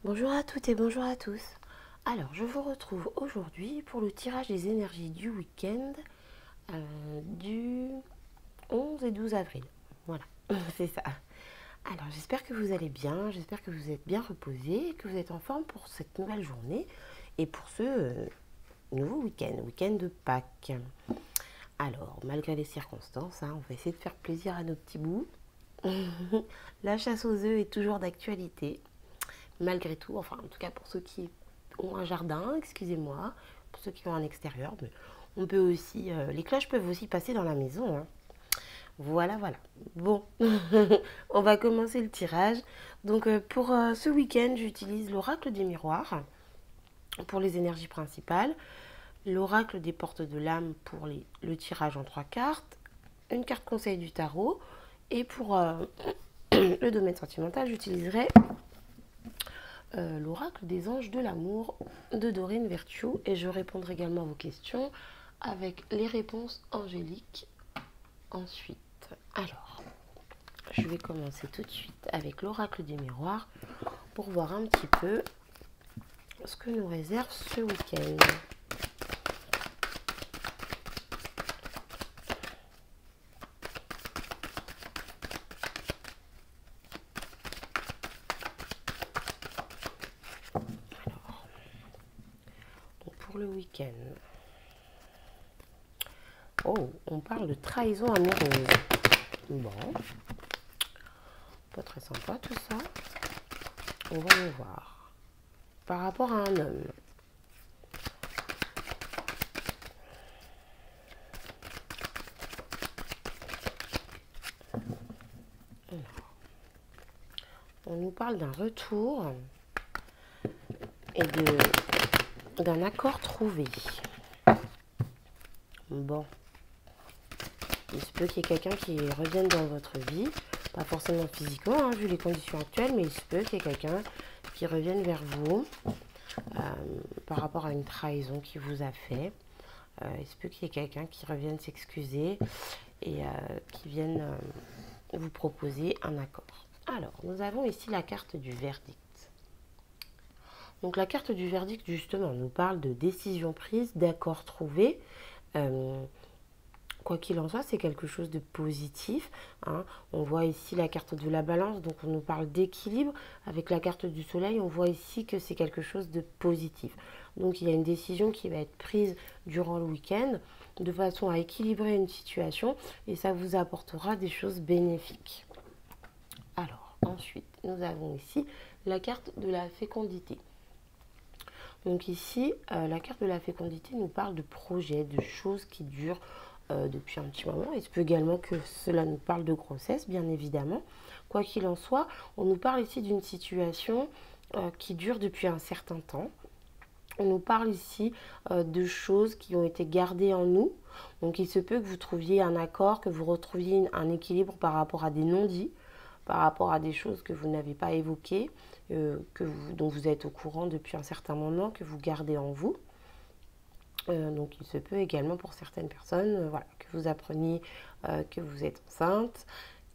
Bonjour à toutes et bonjour à tous. Alors, je vous retrouve aujourd'hui pour le tirage des énergies du week-end du 11 et 12 avril. Voilà, c'est ça. Alors, j'espère que vous allez bien, j'espère que vous êtes bien reposés, que vous êtes en forme pour cette nouvelle journée et pour ce nouveau week-end de Pâques. Alors, malgré les circonstances, on va essayer de faire plaisir à nos petits bouts. La chasse aux œufs est toujours d'actualité. Malgré tout, enfin en tout cas pour ceux qui ont un jardin, excusez-moi, pour ceux qui ont un extérieur, mais on peut aussi, les cloches peuvent aussi passer dans la maison. Voilà, voilà. Bon, on va commencer le tirage. Donc pour ce week-end, j'utilise l'oracle des miroirs pour les énergies principales, l'oracle des portes de l'âme pour le tirage en 3 cartes, une carte conseil du tarot, et pour le domaine sentimental, j'utiliserai l'oracle des anges de l'amour de Dorine Virtue et je répondrai également à vos questions avec les réponses angéliques ensuite. Alors, je vais commencer tout de suite avec l'oracle des miroirs pour voir un petit peu ce que nous réserve ce week-end. Pour le week-end. Oh, on parle de trahison amoureuse. Bon, pas très sympa tout ça. On va le voir. Par rapport à un homme. On nous parle d'un retour et d'un accord trouvé. Bon, il se peut qu'il y ait quelqu'un qui revienne dans votre vie, pas forcément physiquement, vu les conditions actuelles, mais il se peut qu'il y ait quelqu'un qui revienne vers vous par rapport à une trahison qu'il vous a fait. Il se peut qu'il y ait quelqu'un qui revienne s'excuser et qui vienne vous proposer un accord. Alors, nous avons ici la carte du verdict. Donc la carte du verdict, justement, nous parle de décision prise, d'accord trouvé. Quoi qu'il en soit, c'est quelque chose de positif. On voit ici la carte de la balance, donc on nous parle d'équilibre. Avec la carte du soleil, on voit ici que c'est quelque chose de positif. Donc il y a une décision qui va être prise durant le week-end de façon à équilibrer une situation et ça vous apportera des choses bénéfiques. Alors, ensuite, nous avons ici la carte de la fécondité. Donc ici, la carte de la fécondité nous parle de projets, de choses qui durent depuis un petit moment. Il se peut également que cela nous parle de grossesse, bien évidemment. Quoi qu'il en soit, on nous parle ici d'une situation qui dure depuis un certain temps. On nous parle ici de choses qui ont été gardées en nous. Donc il se peut que vous trouviez un accord, que vous retrouviez un équilibre par rapport à des non-dits, par rapport à des choses que vous n'avez pas évoquées, dont vous êtes au courant depuis un certain moment, que vous gardez en vous. Donc il se peut également pour certaines personnes que vous appreniez que vous êtes enceinte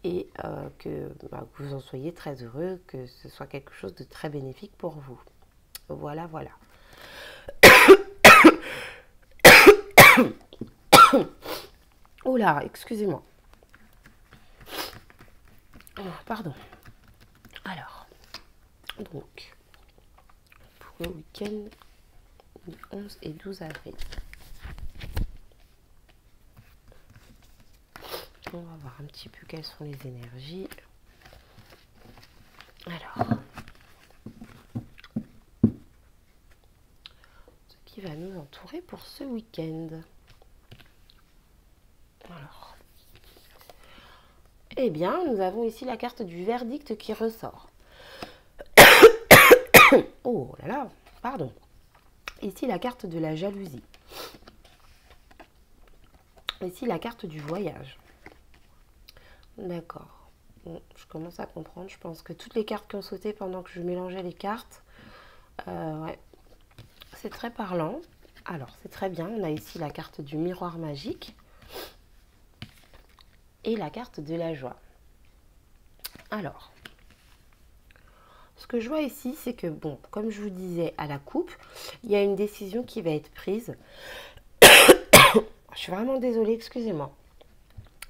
et que vous en soyez très heureux, que ce soit quelque chose de très bénéfique pour vous. Voilà, voilà. Oh là, excusez-moi. Pardon. Alors, donc, pour le week-end du 11 et 12 avril. On va voir un petit peu quelles sont les énergies. Alors, ce qui va nous entourer pour ce week-end. Alors, eh bien, nous avons ici la carte du verdict qui ressort. Oh là là, pardon. Ici, la carte de la jalousie. Ici, la carte du voyage. D'accord. Bon, je commence à comprendre. Je pense que toutes les cartes qui ont sauté pendant que je mélangeais les cartes, ouais, c'est très parlant. Alors, c'est très bien. On a ici la carte du miroir magique et la carte de la joie. Alors, Ce que je vois ici, c'est que, bon, comme je vous disais à la coupe, il y a une décision qui va être prise. Je suis vraiment désolée, excusez-moi.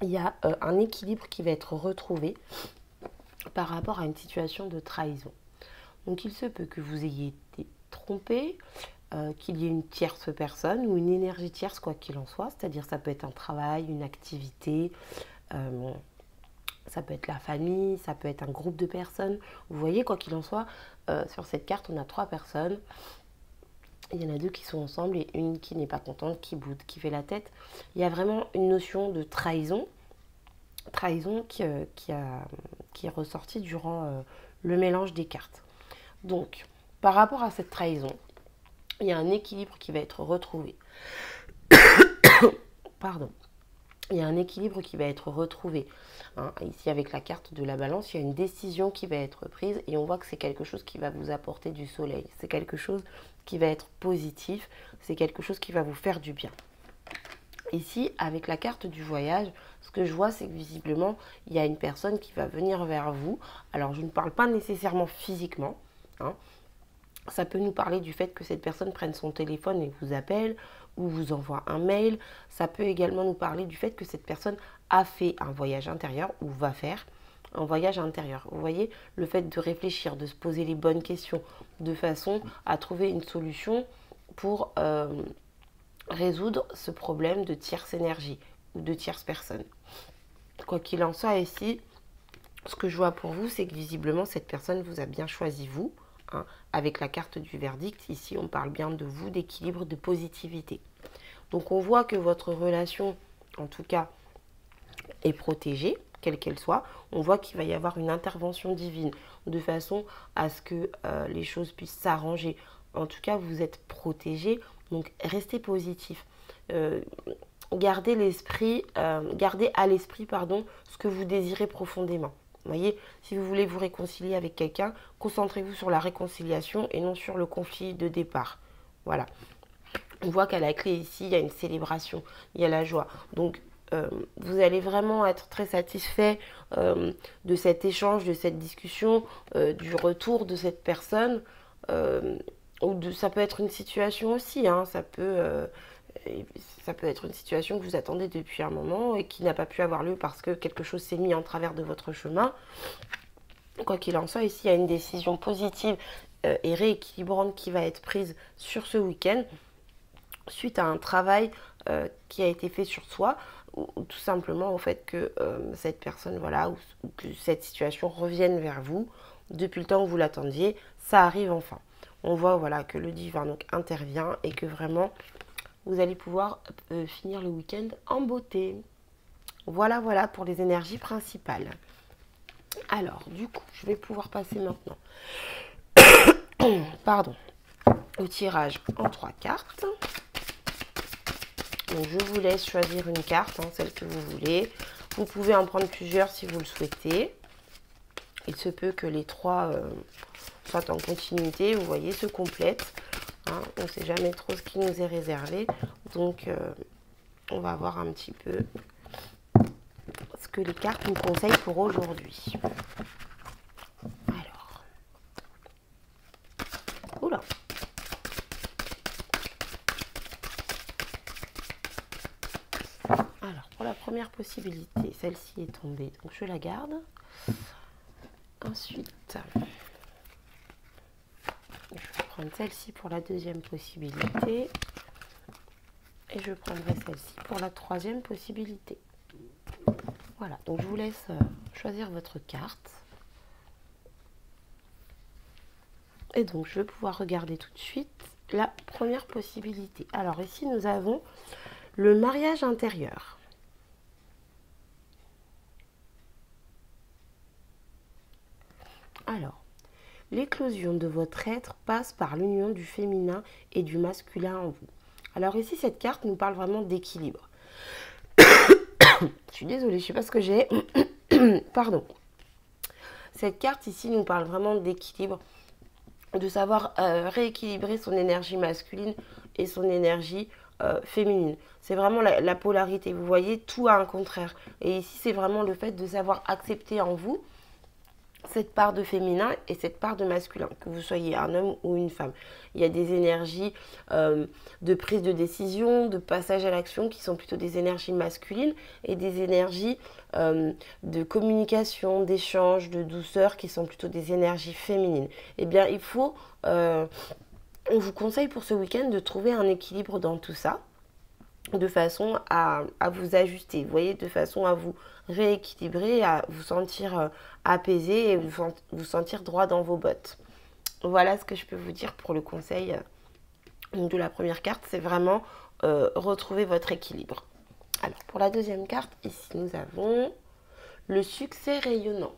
Il y a un équilibre qui va être retrouvé par rapport à une situation de trahison. Donc il se peut que vous ayez été trompé, qu'il y ait une tierce personne ou une énergie tierce, quoi qu'il en soit. C'est-à-dire ça peut être un travail, une activité, ça peut être la famille, ça peut être un groupe de personnes. Vous voyez, quoi qu'il en soit, sur cette carte, on a 3 personnes. Il y en a 2 qui sont ensemble et une qui n'est pas contente, qui boude, qui fait la tête. Il y a vraiment une notion de trahison. Trahison qui est ressortie durant le mélange des cartes. Donc, par rapport à cette trahison, il y a un équilibre qui va être retrouvé. Pardon. Il y a un équilibre qui va être retrouvé. Hein, ici, avec la carte de la balance, il y a une décision qui va être prise et on voit que c'est quelque chose qui va vous apporter du soleil. C'est quelque chose qui va être positif. C'est quelque chose qui va vous faire du bien. Ici, avec la carte du voyage, ce que je vois, c'est que visiblement, il y a une personne qui va venir vers vous. Alors, je ne parle pas nécessairement physiquement. Hein. Ça peut nous parler du fait que cette personne prenne son téléphone et vous appelle ou vous envoie un mail. Ça peut également nous parler du fait que cette personne a fait un voyage intérieur ou va faire un voyage intérieur. Vous voyez, le fait de réfléchir, de se poser les bonnes questions de façon à trouver une solution pour résoudre ce problème de tierce énergie ou de tierce personne. Quoi qu'il en soit ici, ce que je vois pour vous, c'est que visiblement cette personne vous a bien choisi vous. Hein, avec la carte du verdict, ici on parle bien de vous, d'équilibre, de positivité. Donc on voit que votre relation, en tout cas, est protégée, quelle qu'elle soit. On voit qu'il va y avoir une intervention divine de façon à ce que les choses puissent s'arranger. En tout cas, vous êtes protégé, donc restez positif. Gardez à l'esprit ce que vous désirez profondément. Vous voyez, si vous voulez vous réconcilier avec quelqu'un, concentrez-vous sur la réconciliation et non sur le conflit de départ. Voilà. On voit qu'à la clé ici, il y a une célébration, il y a la joie. Donc, vous allez vraiment être très satisfait de cet échange, de cette discussion, du retour de cette personne. Ça peut être une situation aussi, hein, ça peut être une situation que vous attendez depuis un moment et qui n'a pas pu avoir lieu parce que quelque chose s'est mis en travers de votre chemin. Quoi qu'il en soit, ici, il y a une décision positive et rééquilibrante qui va être prise sur ce week-end suite à un travail qui a été fait sur soi ou tout simplement au fait que cette personne, voilà, ou que cette situation revienne vers vous depuis le temps que vous l'attendiez, ça arrive enfin. On voit, voilà, que le divin donc intervient et que vraiment vous allez pouvoir finir le week-end en beauté. Voilà pour les énergies principales. Alors, du coup, je vais pouvoir passer maintenant au tirage en 3 cartes. Donc, je vous laisse choisir une carte, hein, celle que vous voulez. Vous pouvez en prendre plusieurs si vous le souhaitez. Il se peut que les 3 soient en continuité, vous voyez, se complètent. Hein, on ne sait jamais trop ce qui nous est réservé. Donc, on va voir un petit peu ce que les cartes nous conseillent pour aujourd'hui. Alors. Oula. Alors, pour la première possibilité, celle-ci est tombée, donc je la garde. Ensuite, je vais prendre celle-ci pour la deuxième possibilité. Et je prendrai celle-ci pour la troisième possibilité. Voilà, donc je vous laisse choisir votre carte. Et donc, je vais pouvoir regarder tout de suite la première possibilité. Alors ici, nous avons le mariage intérieur. Alors, l'éclosion de votre être passe par l'union du féminin et du masculin en vous. Alors ici, cette carte nous parle vraiment d'équilibre. Je suis désolée, je ne sais pas ce que j'ai. Pardon. Cette carte ici nous parle vraiment d'équilibre, de savoir rééquilibrer son énergie masculine et son énergie féminine. C'est vraiment la polarité. Vous voyez, tout a un contraire. Et ici, c'est vraiment le fait de savoir accepter en vous cette part de féminin et cette part de masculin, que vous soyez un homme ou une femme. Il y a des énergies de prise de décision, de passage à l'action qui sont plutôt des énergies masculines et des énergies de communication, d'échange, de douceur qui sont plutôt des énergies féminines. Eh bien, on vous conseille pour ce week-end de trouver un équilibre dans tout ça, de façon à vous ajuster, vous voyez, de façon à vous rééquilibrer, à vous sentir apaisé et vous sentir droit dans vos bottes. Voilà ce que je peux vous dire pour le conseil de la première carte, c'est vraiment retrouver votre équilibre. Alors pour la deuxième carte, ici nous avons le succès rayonnant.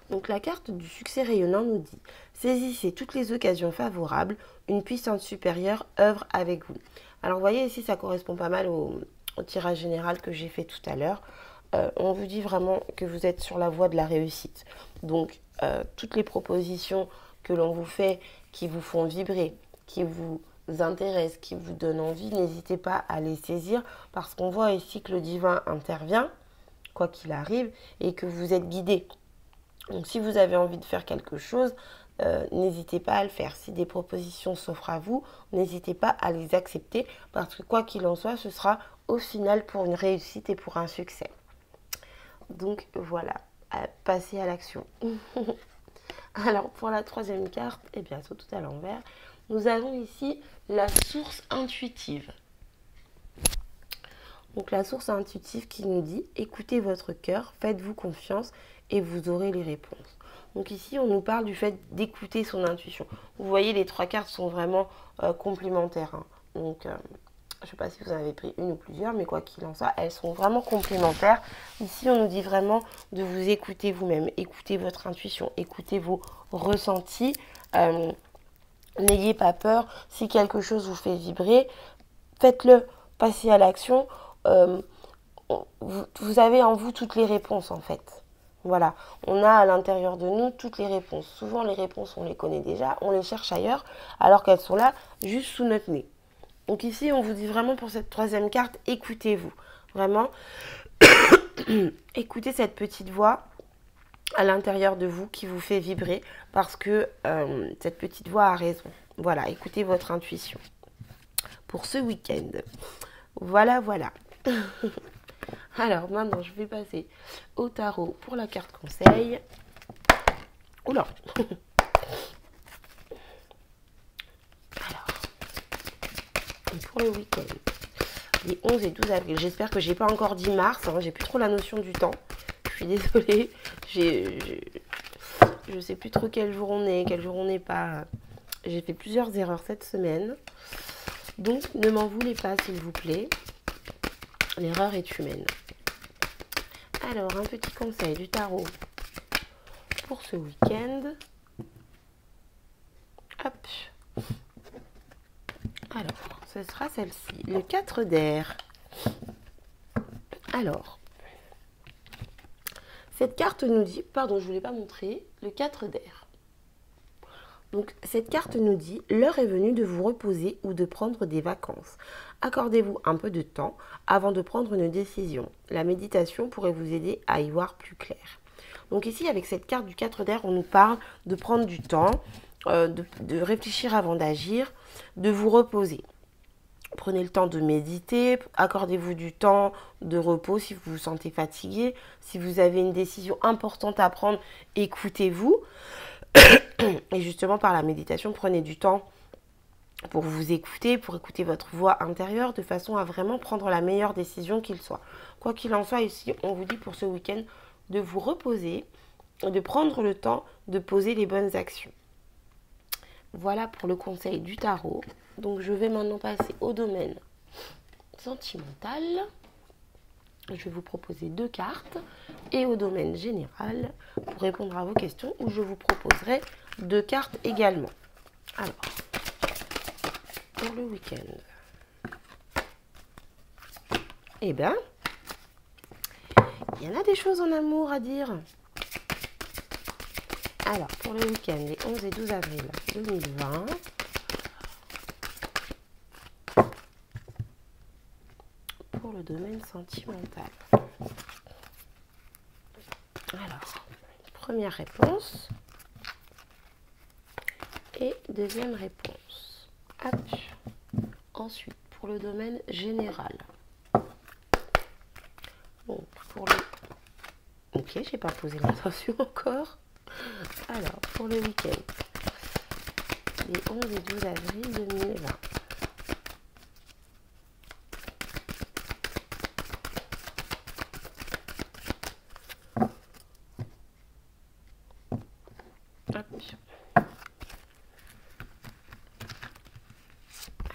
Donc la carte du succès rayonnant nous dit « Saisissez toutes les occasions favorables, une puissance supérieure œuvre avec vous ». Alors vous voyez ici, ça correspond pas mal au tirage général que j'ai fait tout à l'heure. On vous dit vraiment que vous êtes sur la voie de la réussite. Donc toutes les propositions que l'on vous fait, qui vous font vibrer, qui vous intéressent, qui vous donnent envie, n'hésitez pas à les saisir parce qu'on voit ici que le divin intervient, quoi qu'il arrive, et que vous êtes guidé. Donc si vous avez envie de faire quelque chose, n'hésitez pas à le faire. Si des propositions s'offrent à vous, n'hésitez pas à les accepter parce que quoi qu'il en soit, ce sera au final pour une réussite et pour un succès. Donc voilà, passez à l'action. Alors pour la troisième carte, et bien c'est tout à l'envers, nous avons ici la source intuitive. Donc la source intuitive qui nous dit « Écoutez votre cœur, faites-vous confiance et vous aurez les réponses ». Donc ici, on nous parle du fait d'écouter son intuition. Vous voyez, les trois cartes sont vraiment complémentaires. Hein. Donc, je ne sais pas si vous en avez pris une ou plusieurs, mais quoi qu'il en soit, elles sont vraiment complémentaires. Ici, on nous dit vraiment de vous écouter vous-même, écoutez votre intuition, écoutez vos ressentis. N'ayez pas peur. Si quelque chose vous fait vibrer, faites-le, passez à l'action. Vous avez en vous toutes les réponses en fait. Voilà, on a à l'intérieur de nous toutes les réponses. Souvent les réponses on les connaît déjà, on les cherche ailleurs alors qu'elles sont là juste sous notre nez. Donc ici on vous dit vraiment pour cette troisième carte, écoutez-vous. Vraiment, écoutez cette petite voix à l'intérieur de vous qui vous fait vibrer parce que cette petite voix a raison. Voilà, écoutez votre intuition. Pour ce week-end, voilà. Alors maintenant je vais passer au tarot pour la carte conseil. Oula. Alors, pour le week-end, les 11 et 12 avril, j'espère que j'ai pas encore dit mars, hein, j'ai plus trop la notion du temps. Je suis désolée, je sais plus trop quel jour on n'est pas. J'ai fait plusieurs erreurs cette semaine. Donc ne m'en voulez pas s'il vous plaît. L'erreur est humaine. Alors, un petit conseil du tarot pour ce week-end. Hop. Alors, ce sera celle-ci, le 4 d'air. Alors, cette carte nous dit, pardon, je ne vous l'ai pas montré, le 4 d'air. Donc, cette carte nous dit, l'heure est venue de vous reposer ou de prendre des vacances. Accordez-vous un peu de temps avant de prendre une décision. La méditation pourrait vous aider à y voir plus clair. Donc ici, avec cette carte du 4 d'air, on nous parle de prendre du temps, de réfléchir avant d'agir, de vous reposer. Prenez le temps de méditer, accordez-vous du temps de repos si vous vous sentez fatigué. Si vous avez une décision importante à prendre, écoutez-vous. Et justement, par la méditation, prenez du temps pour vous écouter, pour écouter votre voix intérieure, de façon à vraiment prendre la meilleure décision qu'il soit. Quoi qu'il en soit, ici, on vous dit pour ce week-end de vous reposer, de prendre le temps de poser les bonnes actions. Voilà pour le conseil du tarot. Donc, je vais maintenant passer au domaine sentimental. Je vais vous proposer 2 cartes et au domaine général pour répondre à vos questions où je vous proposerai 2 cartes également. Alors, pour le week-end, eh bien, il y en a des choses en amour à dire. Alors, pour le week-end, les 11 et 12 avril 2020, pour le le domaine sentimental. Alors, première réponse et deuxième réponse. Hop. Ensuite, pour le domaine général. Donc, pour le... Ok, j'ai pas posé l'intention encore. Alors, pour le week-end, les 11 et 12 avril 2020.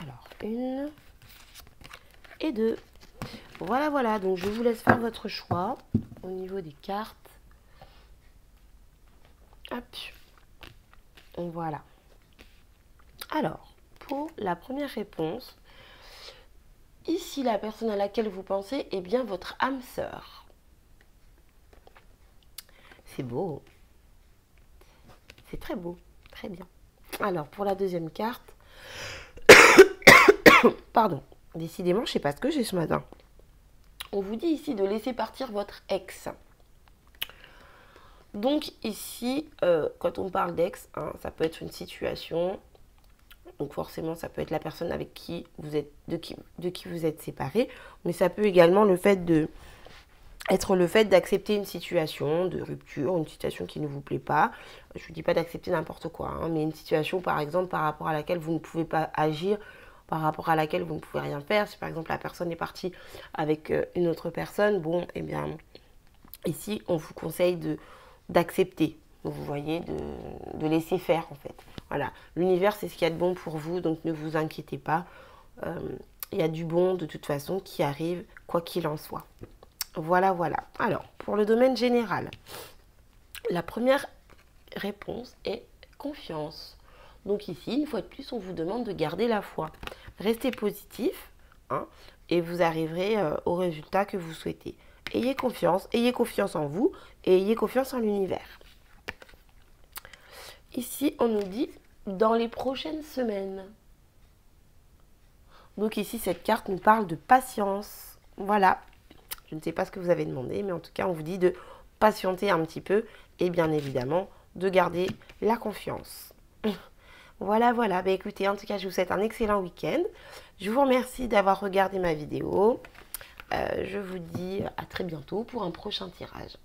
Alors, 1 et 2. Voilà, voilà. Donc, je vous laisse faire votre choix au niveau des cartes. Hop. Voilà. Alors, pour la première réponse, ici, la personne à laquelle vous pensez est bien votre âme sœur. C'est beau. C'est très beau. Très bien. Alors, pour la deuxième carte, pardon, décidément, je ne sais pas ce que j'ai ce matin. On vous dit ici de laisser partir votre ex. Donc ici, quand on parle d'ex, hein, ça peut être une situation. Donc forcément, ça peut être la personne avec qui vous êtes, de qui vous êtes séparés. Mais ça peut également être le fait d'accepter une situation de rupture, une situation qui ne vous plaît pas. Je ne vous dis pas d'accepter n'importe quoi, hein, mais une situation par exemple par rapport à laquelle vous ne pouvez pas agir, par rapport à laquelle vous ne pouvez rien faire. Si par exemple la personne est partie avec une autre personne, bon, eh bien, ici, on vous conseille d'accepter, vous voyez, de laisser faire en fait. Voilà, l'univers, c'est ce qu'il y a de bon pour vous, donc ne vous inquiétez pas. Il y a du bon de toute façon qui arrive, quoi qu'il en soit. Voilà, voilà. Alors, pour le domaine général, la première réponse est confiance. Donc ici, une fois de plus, on vous demande de garder la foi. Restez positif, hein, et vous arriverez au résultat que vous souhaitez. Ayez confiance en vous et ayez confiance en l'univers. Ici, on nous dit dans les prochaines semaines. Donc ici, cette carte nous parle de patience. Voilà. Je ne sais pas ce que vous avez demandé, mais en tout cas, on vous dit de patienter un petit peu et bien évidemment, de garder la confiance. Voilà, voilà. Bah, écoutez, en tout cas, je vous souhaite un excellent week-end. Je vous remercie d'avoir regardé ma vidéo. Je vous dis à très bientôt pour un prochain tirage.